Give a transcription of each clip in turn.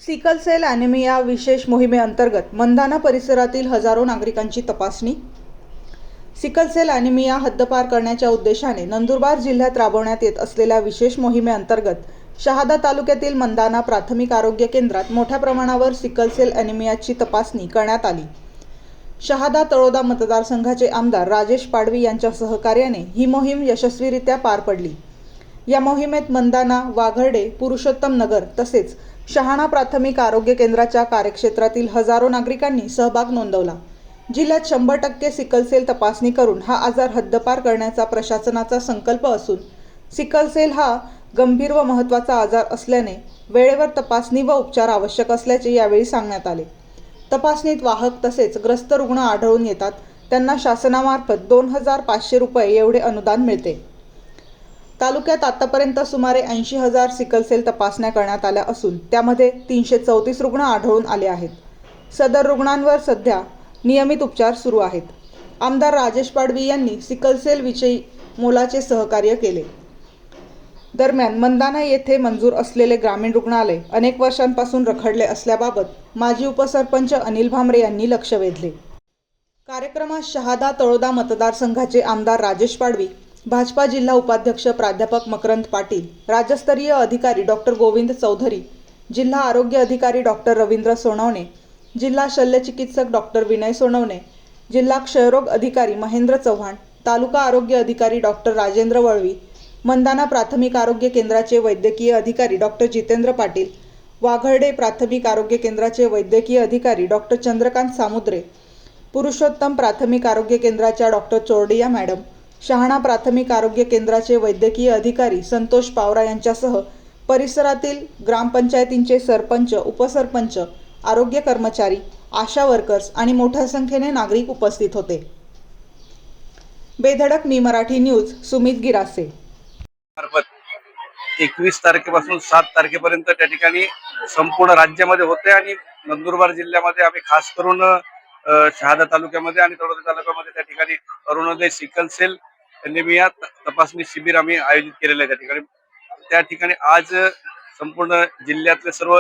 Sickle sale anaemia विशेष मोहिमेअंतर्गत मंदाना परिसरातील हजारो नागरिकांची तपासणी। सिकल सेल ॲनिमिया हद्दपार करण्याच्या उद्देशाने नंदुरबार जिल्ह्यात राबवण्यात येत असलेल्या विशेष मोहिमेअंतर्गत शहादा तालुक्यातील मंदाना प्राथमिक आरोग्य केंद्रात मोठ्या प्रमाणावर सिकल सेल ॲनिमियाची तपासणी करण्यात आली। शहादा तळोदा मतदारसंघाचे आमदार राजेश पाडवी यांच्या सहकार्याने ही मोहीम यशस्वीरित्या पार पडली। या मोहिमेत मंदाना, वाघर्डे, पुरुषोत्तम नगर तसेच शहाणा प्राथमिक आरोग्य केंद्राच्या कार्यक्षेत्रातील हजारो नागरिकांनी सहभाग नोंदवला। जिल्ह्यात 100% सिकल सेल तपासणी करून हा आजार हद्दपार करण्याचा प्रशासनाचा संकल्प असून सिकल सेल हा गंभीर व महत्त्वाचा आजार असल्याने वेळेवर तपासणी व उपचार आवश्यक असल्याचे यावेळी सांगण्यात आले। तपासणीत वाहक तसेच ग्रस्त रुग्ण आढळून येतात त्यांना शासनामार्फत 2500 रुपये एवढे अनुदान मिळते। तालुक्यात आतापर्यंत सुमारे 80,000 सिकल सेल तपासण्या करण्यात आल्या असून त्यामध्ये 334 रुग्ण आढळून आले आहेत। सदर रुग्णांवर सध्या नियमित उपचार सुरू आहेत। आमदार राजेश पाडवी यांनी सिकल सेल विषयी मोलाचे सहकार्य केले। दरम्यान मंदाना येथे मंजूर असलेले ग्रामीण रुग्णालय अनेक वर्षांपासून रखडले असल्याबाबत माजी उपसरपंच अनिल भामरे यांनी लक्ष वेधले। कार्यक्रमात शहादा तळोदा मतदारसंघाचे आमदार राजेश पाडवी, भाजपा जिल्हा उपाध्यक्ष प्राध्यापक मकरंद पाटील, राज्यस्तरीय अधिकारी डॉक्टर गोविंद चौधरी, जिल्हा आरोग्य अधिकारी डॉक्टर रवींद्र सोनवणे, जिल्हा शल्यचिकित्सक डॉक्टर विनय सोनवणे, जिल्हा क्षयरोग अधिकारी महेंद्र चव्हाण, तालुका आरोग्य अधिकारी डॉक्टर राजेंद्र वळवी, मंदाना प्राथमिक आरोग्य केंद्राचे वैद्यकीय अधिकारी डॉक्टर जितेंद्र पाटील, वाघर्डे प्राथमिक आरोग्य केंद्राचे वैद्यकीय अधिकारी डॉक्टर चंद्रकांत सामुद्रे, पुरुषोत्तम प्राथमिक आरोग्य केंद्राच्या डॉक्टर चोरडिया मॅडम, शहाणा प्राथमिक आरोग्य केंद्राचे वैद्यकीय अधिकारी संतोष पावरा यांच्यासह परिसरातील ग्रामपंचायतींचे सरपंच, उपसरपंच, आरोग्य कर्मचारी, आशा वर्कर्स आणि मोठ्या संख्येने नागरिक उपस्थित होते। बेधडक मी मराठी न्यूज सुमित गिरासे। 21 तारखेपासून 7 तारखेपर्यंत त्या ठिकाणी संपूर्ण राज्यामध्ये होते आणि नंदुरबार जिल्ह्यामध्ये आम्ही खास करून शहादा तालुक्यामध्ये आणि तळोदा तालुक्यामध्ये त्या ठिकाणी अरुणोदय सिकल सेल ॲनिमिया तपासणी शिबिर आम्ही आयोजित केलेलं आहे। त्या ठिकाणी आज संपूर्ण जिल्ह्यातले सर्व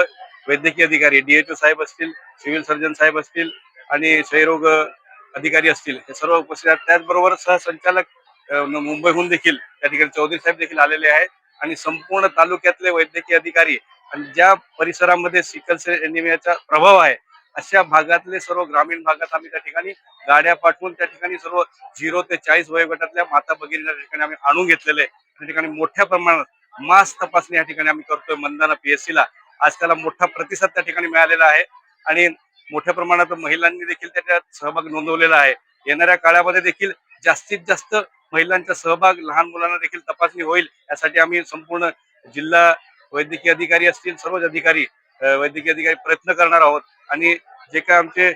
वैद्यकीय अधिकारी, DHO साहेब असतील, सिव्हिल सर्जन साहेब असतील आणि क्षयरोग अधिकारी असतील, हे सर्व उपस्थित आहेत। त्याचबरोबर सहसंचालक मुंबईहून देखील त्या ठिकाणी चौधरी साहेब देखील आलेले आहेत आणि संपूर्ण तालुक्यातले वैद्यकीय अधिकारी आणि ज्या परिसरामध्ये सिकल सेल ॲनिमियाचा प्रभाव आहे अशा भागातले सर्व ग्रामीण भागात आम्ही त्या ठिकाणी गाड्या पाठवून त्या ठिकाणी सर्व 0 ते 40 वयोगटातल्या माता भगिनींना त्या ठिकाणी आम्ही आणून घेतलेले आहे। त्या ठिकाणी मोठ्या प्रमाणात मास तपासणी या ठिकाणी आम्ही करतोय मंदाना PSC ला। आज त्याला मोठा प्रतिसाद त्या ठिकाणी मिळालेला आहे आणि मोठ्या प्रमाणात महिलांनी देखील त्याच्यात सहभाग नोंदवलेला आहे। येणाऱ्या काळामध्ये देखील जास्तीत जास्त महिलांचा सहभाग, लहान मुलांना देखील तपासणी होईल यासाठी आम्ही संपूर्ण जिल्हा वैद्यकीय अधिकारी असतील, सर्वच अधिकारी वैद्यकीय अधिकारी प्रयत्न करणार आहोत आणि जे काय आमचे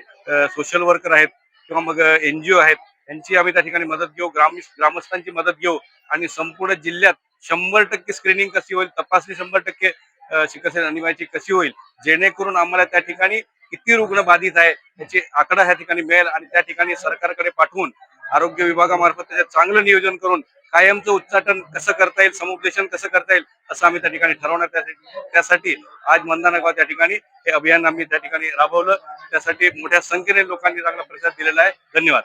सोशल वर्कर आहेत किंवा मग NGO आहेत यांची आम्ही त्या ठिकाणी मदत घेऊ, ग्रामस्थांची मदत घेऊ आणि संपूर्ण जिल्ह्यात 100% स्क्रीनिंग कशी होईल, तपासणी 100% सिकल सेल ॲनिमियाची कशी होईल, जेणेकरून आम्हाला त्या ठिकाणी किती रुग्ण बाधित आहे याची आकडा ह्या ठिकाणी मिळेल आणि त्या ठिकाणी सरकारकडे पाठवून आरोग्य विभागामार्फत त्याचं चांगलं नियोजन करून कायमचं उच्चाटन कसं करता येईल, समुपदेशन कसं करता येईल असं आम्ही त्या ठिकाणी ठरवण्यात त्यासाठी आज मंदाना गाव त्या ठिकाणी हे अभियान आम्ही त्या ठिकाणी राबवलं। त्यासाठी मोठ्या संख्येने लोकांनी चांगला प्रतिसाद दिलेला आहे। धन्यवाद।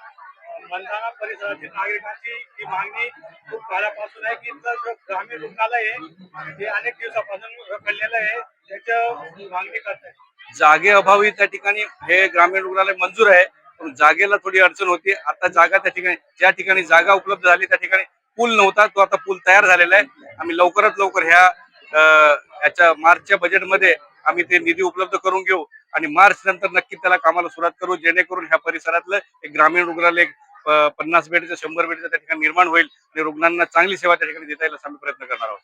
मंदाना परिसरातील नागरिकांची ही मागणी खूप काळापासून आहे की ग्रामीण रुग्णालय आहे ते अनेक दिवसापासून रखडलेलं आहे, त्याची मागणी करताय। जागे अभावी त्या ठिकाणी हे ग्रामीण रुग्णालय मंजूर आहे, पण जागेला थोडी अडचण होती। आता जागा त्या ठिकाणी ज्या ठिकाणी जागा उपलब्ध झाली त्या ठिकाणी पूल नव्हता, तो आता पूल तयार झालेला आहे। आम्ही लवकरात लवकर याच्या मार्चच्या बजेटमध्ये आम्ही ते निधी उपलब्ध करून घेऊ आणि मार्च नंतर नक्की त्याला कामाला सुरुवात करू, जेणेकरून ह्या परिसरातलं एक ग्रामीण रुग्णालय 50 बेडचं 100 बेडचं त्या ठिकाणी निर्माण होईल आणि रुग्णांना चांगली सेवा त्या ठिकाणी देता येईल असा आम्ही प्रयत्न करणार आहोत।